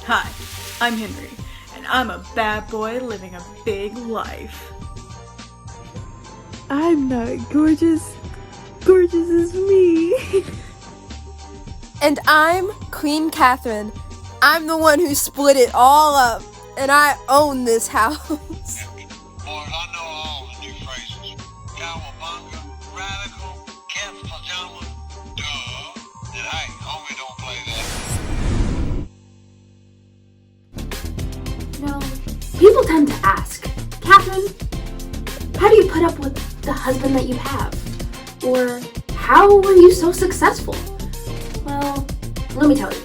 Hi, I'm Henry, and I'm a bad boy living a big life. I'm not gorgeous. Gorgeous is me. And I'm Queen Catherine. I'm the one who split it all up, and I own this house. Boys, I know all the new phrases. Cowabunga, radical, cat's pajamas, duh. And hey, homie, don't play that. You know, people tend to ask, Catherine, how do you put up with the husband that you have? Or how were you so successful? Well, let me tell you.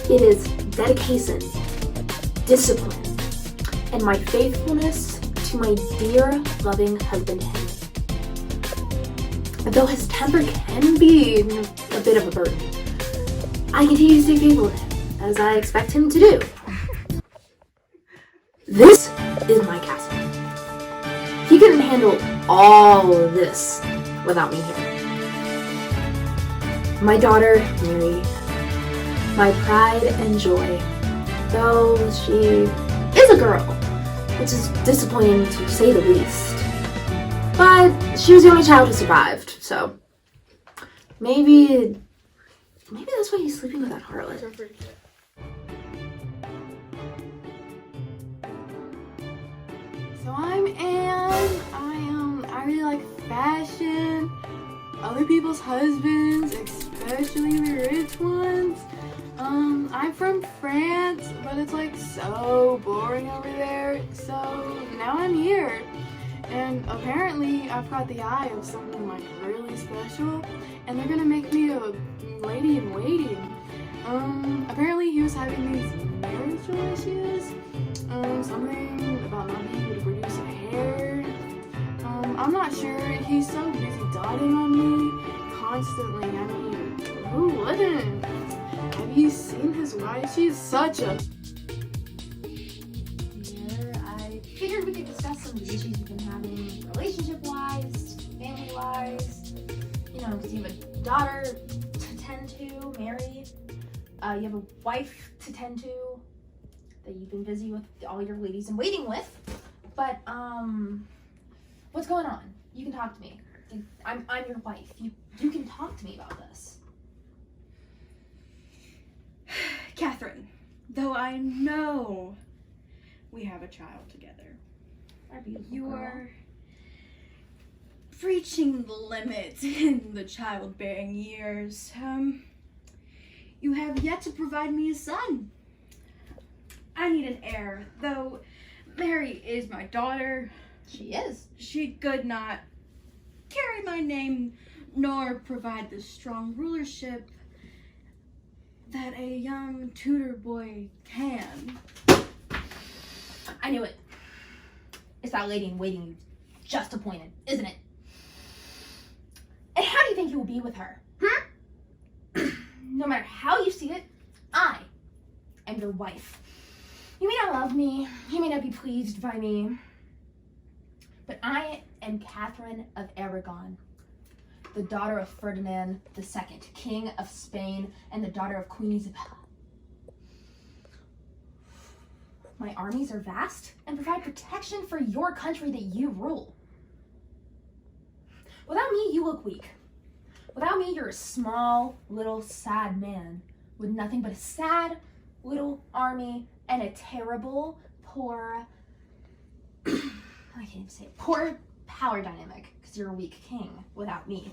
It is dedication, discipline, and my faithfulness to my dear, loving husband, Henry. Though his temper can be a bit of a burden, I continue to stay faithful to him, as I expect him to do. This is my castle. He couldn't handle all of this without me here. My daughter, Mary, my pride and joy, though she is a girl, which is disappointing to say the least. But she was the only child who survived, so maybe that's why he's sleeping with that harlot. So I'm Anne. I really like fashion, other people's husbands, especially the rich ones. I'm from France, but it's like so boring over there. So now I'm here. And apparently I've got the eye of someone like really special, and they're gonna make me a lady in waiting. Apparently he was having these marital issues. Something about not being able to produce a hair. I'm not sure. He's so busy doting on me constantly. I mean, who wouldn't? Have you seen his wife? She's such a... I figured we could discuss some of the issues you've been having relationship-wise, family-wise. You know, because you have a daughter to tend to, Mary. You have a wife to tend to that you've been busy with all your ladies in waiting with. But, what's going on? You can talk to me. I'm your wife. You can talk to me about this. Catherine, though I know we have a child together, Our beautiful you girl. are reaching the limit in the childbearing years. You have yet to provide me a son. I need an heir, though Mary is my daughter. She is. She could not carry my name nor provide the strong rulership that a young Tudor boy can. I knew it. It's that lady in waiting you just appointed, isn't it? And how do you think you will be with her? No matter how you see it, I am your wife. You may not love me, you may not be pleased by me, but I am Catherine of Aragon, the daughter of Ferdinand II, King of Spain, and the daughter of Queen Isabella. My armies are vast and provide protection for your country that you rule. Without me, you look weak. Without me, you're a small, little, sad man with nothing but a sad, little army and a terrible, poor, I can't even say it, poor power dynamic, because you're a weak king without me.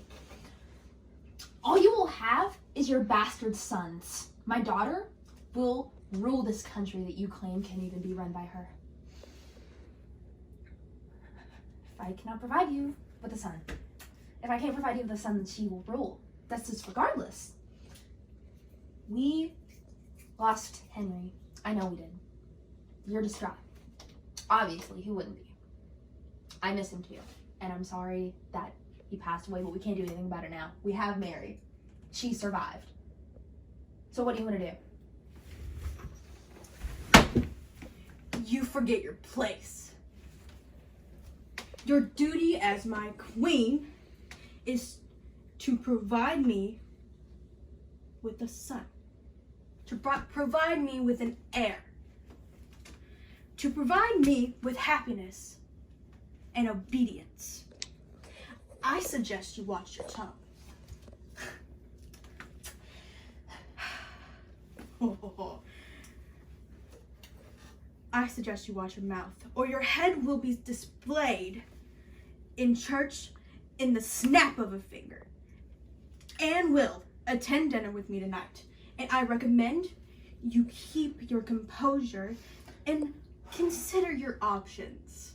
All you will have is your bastard sons. My daughter will rule this country that you claim can even be run by her. If I cannot provide you with a son, if I can't provide you with a son, then she will rule. That's just regardless. We lost Henry. I know we did. You're distraught. Obviously, who wouldn't be? I miss him too. And I'm sorry that he passed away, but we can't do anything about it now. We have Mary. She survived. So what do you want to do? You forget your place. Your duty as my queen is to provide me with a son. to provide me with an heir. To provide me with happiness and obedience. I suggest you watch your tongue. I suggest you watch your mouth, or your head will be displayed in church in the snap of a finger. Anne will attend dinner with me tonight, and I recommend you keep your composure and consider your options.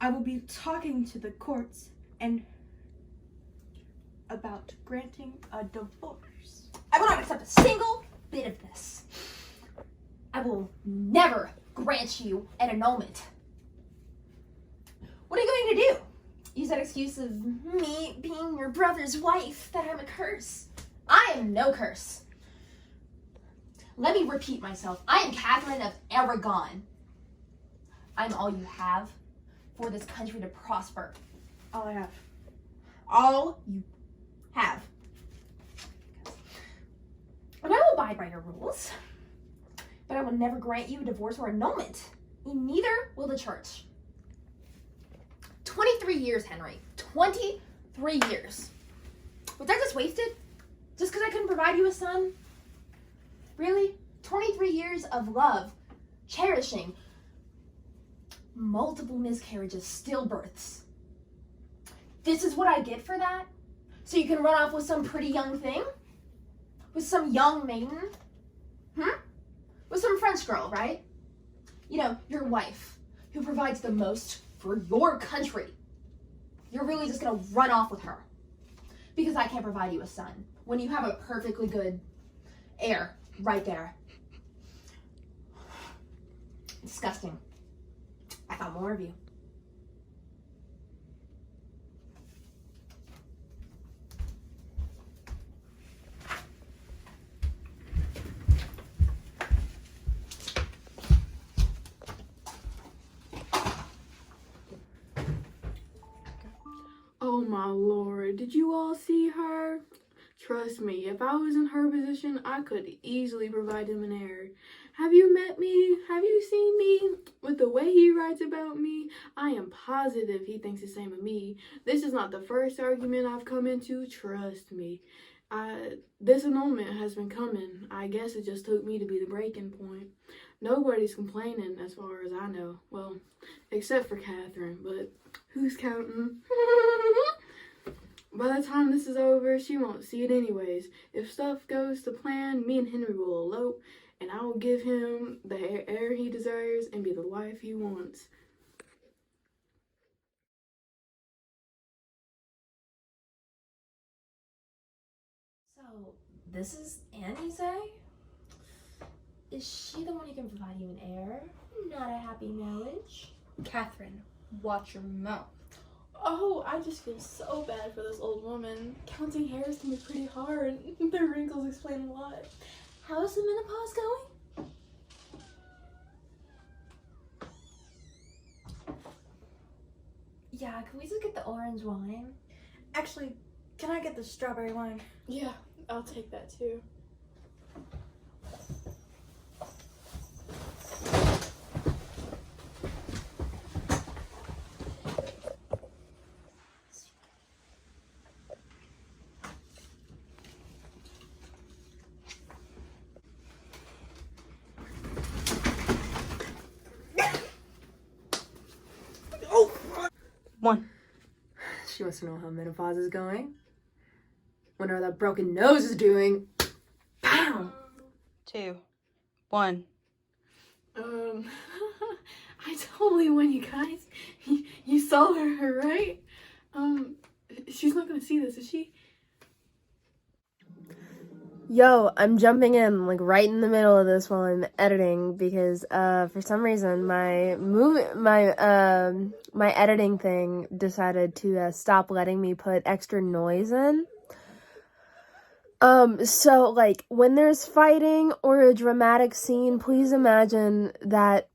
I will be talking to the courts and about granting a divorce. I will not accept a single bit of this. I will never grant you an annulment. What are you going to do? Use that excuse of me being your brother's wife that I'm a curse. I am no curse. Let me repeat myself. I am Catherine of Aragon. I'm all you have for this country to prosper. All I have. All you have. And I will abide by your rules, but I will never grant you a divorce or annulment. And neither will the church. 23 years, Henry. 23 years. Was that just wasted? Just because I couldn't provide you a son? Really? 23 years of love, cherishing, multiple miscarriages, stillbirths. This is what I get for that? So you can run off with some pretty young thing? With some young maiden? With some French girl, right? You know, your wife, who provides the most for your country. You're really just gonna run off with her because I can't provide you a son when you have a perfectly good heir right there. Disgusting. I thought more of you. Oh my lord, did you all see her? Trust me, if I was in her position, I could easily provide him an heir. Have you met me? Have you seen me? With the way he writes about me, I am positive he thinks the same of me. This is not the first argument I've come into, trust me. This annulment has been coming. I guess it just took me to be the breaking point. Nobody's complaining as far as I know. Well, except for Catherine, but who's counting? By the time this is over, she won't see it anyways. If stuff goes to plan, me and Henry will elope, and I will give him the heir he deserves and be the wife he wants. So, this is Anne, you say? Is she the one who can provide you an heir? Not a happy marriage? Catherine, watch your mouth. Oh, I just feel so bad for this old woman. Counting hairs can be pretty hard. The wrinkles explain a lot. How's the menopause going? Yeah, can we just get the orange wine? Actually, can I get the strawberry wine? Yeah, I'll take that too. One. She wants to know how menopause is going. Wonder how that broken nose is doing. Pow! 2. 1. I totally won, you guys. You saw her, right? She's not gonna see this, is she? Yo, I'm jumping in like right in the middle of this while I'm editing because for some reason my editing thing decided to stop letting me put extra noise in. So like when there's fighting or a dramatic scene, please imagine that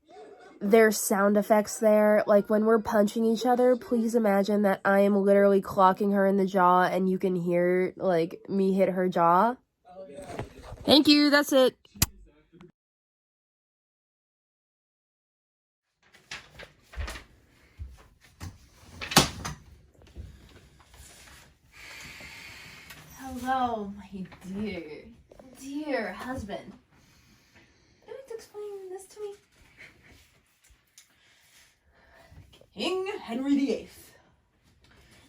there's sound effects there. Like when we're punching each other, please imagine that I am literally clocking her in the jaw and you can hear like me hit her jaw. Thank you, that's it. Hello, my dear husband. Would you like to explain this to me? King Henry VIII,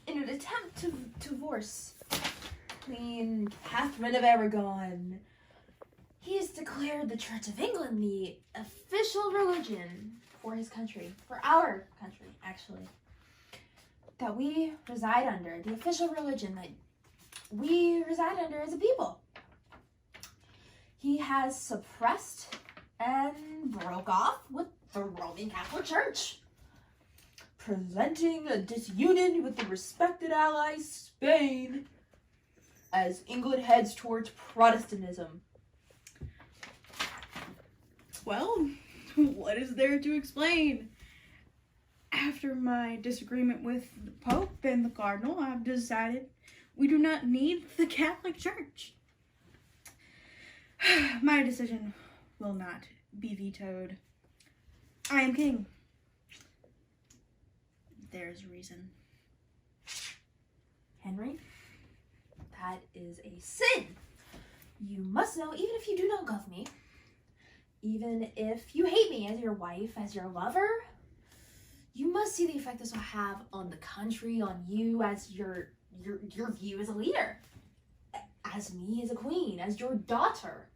in an attempt to divorce Queen Catherine of Aragon, he has declared the Church of England the official religion for his country, for our country, actually, that we reside under, the official religion that we reside under as a people. He has suppressed and broke off with the Roman Catholic Church, presenting a disunion with the respected ally Spain as England heads towards Protestantism. Well, what is there to explain? After my disagreement with the Pope and the Cardinal, I've decided we do not need the Catholic Church. My decision will not be vetoed. I am king. There's a reason. Henry, that is a sin. You must know, even if you do not love me, even if you hate me as your wife, as your lover, you must see the effect this will have on the country, on you as your view as a leader, as me as a queen, as your daughter,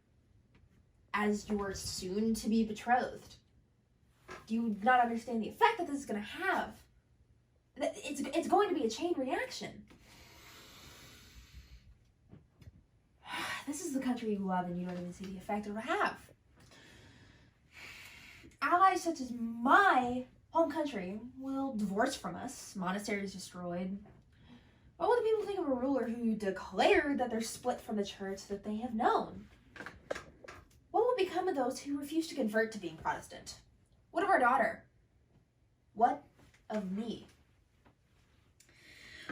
as your soon-to-be betrothed. Do you not understand the effect that this is going to have? It's going to be a chain reaction. This is the country you love, and you don't even see the effect it will have. Allies such as my home country will divorce from us, monasteries destroyed. What will the people think of a ruler who declared that they're split from the church that they have known? What will become of those who refuse to convert to being Protestant? What of our daughter? What of me?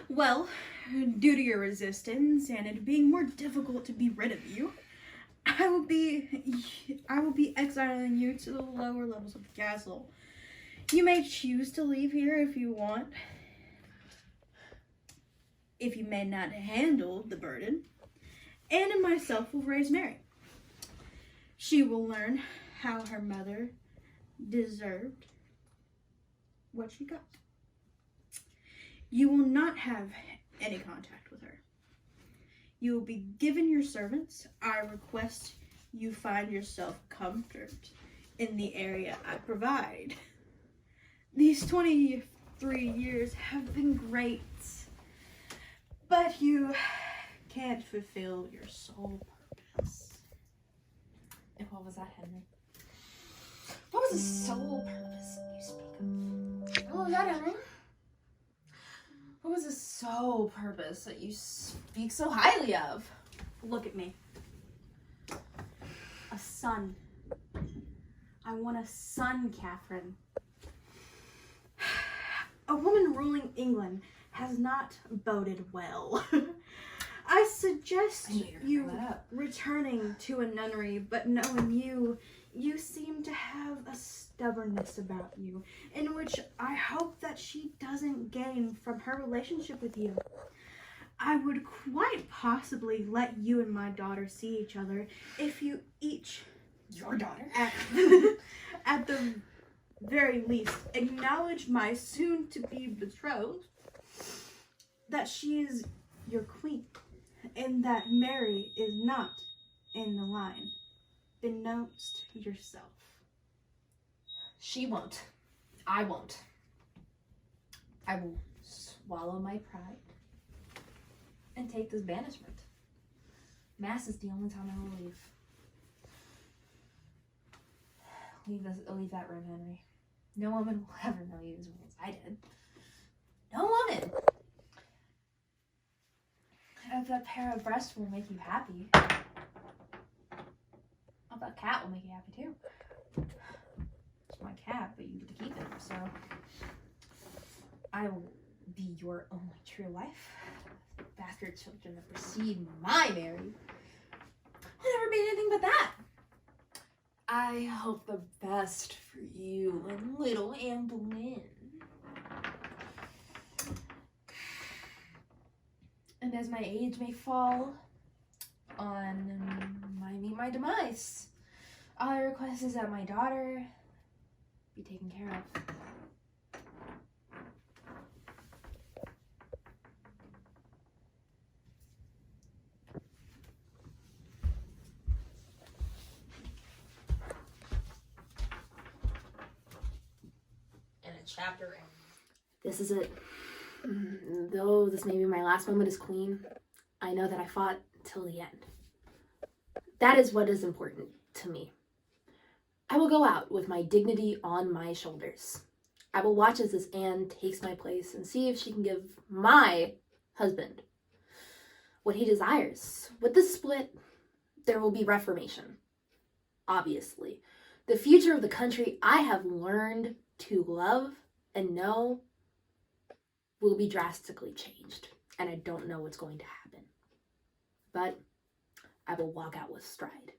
Well, due to your resistance and it being more difficult to be rid of you, I will be exiling you to the lower levels of the castle. You may choose to leave here if you want. If you may not handle the burden, Anne and myself will raise Mary. She will learn how her mother deserved what she got. You will not have any contact with her. You will be given your servants. I request you find yourself comfort in the area I provide. These 23 years have been great, but you can't fulfill your sole purpose. And what was that, Henry? What was the sole purpose that you speak of? What was that, Henry? What was the sole purpose that you speak so highly of? Look at me. A son. I want a son, Catherine. A woman ruling England has not boded well. I suggest you returning to a nunnery, but knowing you seem to have a stubbornness about you, in which I hope that she doesn't gain from her relationship with you. I would quite possibly let you and my daughter see each other if you each... Your daughter? At the very least, acknowledge my soon-to-be betrothed, that she is your queen, and that Mary is not in the line. Denounce yourself. She won't. I won't. I will swallow my pride and take this banishment. Mass is the only time I will leave. Leave that room, Henry. No woman will ever know you as well as I did. No woman! If that pair of breasts will make you happy, that cat will make you happy too. It's my cat, but you get to keep it, so I will be your only true wife. Bastard children that precede my Mary will never be anything about that? I hope the best for you and little Anne Boleyn. And as my age may fall on my demise, all I request is that my daughter be taken care of. And a chapter ends. This is it. Though this may be my last moment as queen, I know that I fought till the end. That is what is important to me. I will go out with my dignity on my shoulders. I will watch as this Anne takes my place and see if she can give my husband what he desires. With this split, there will be reformation. Obviously. The future of the country I have learned to love and know will be drastically changed. And I don't know what's going to happen. But I will walk out with stride.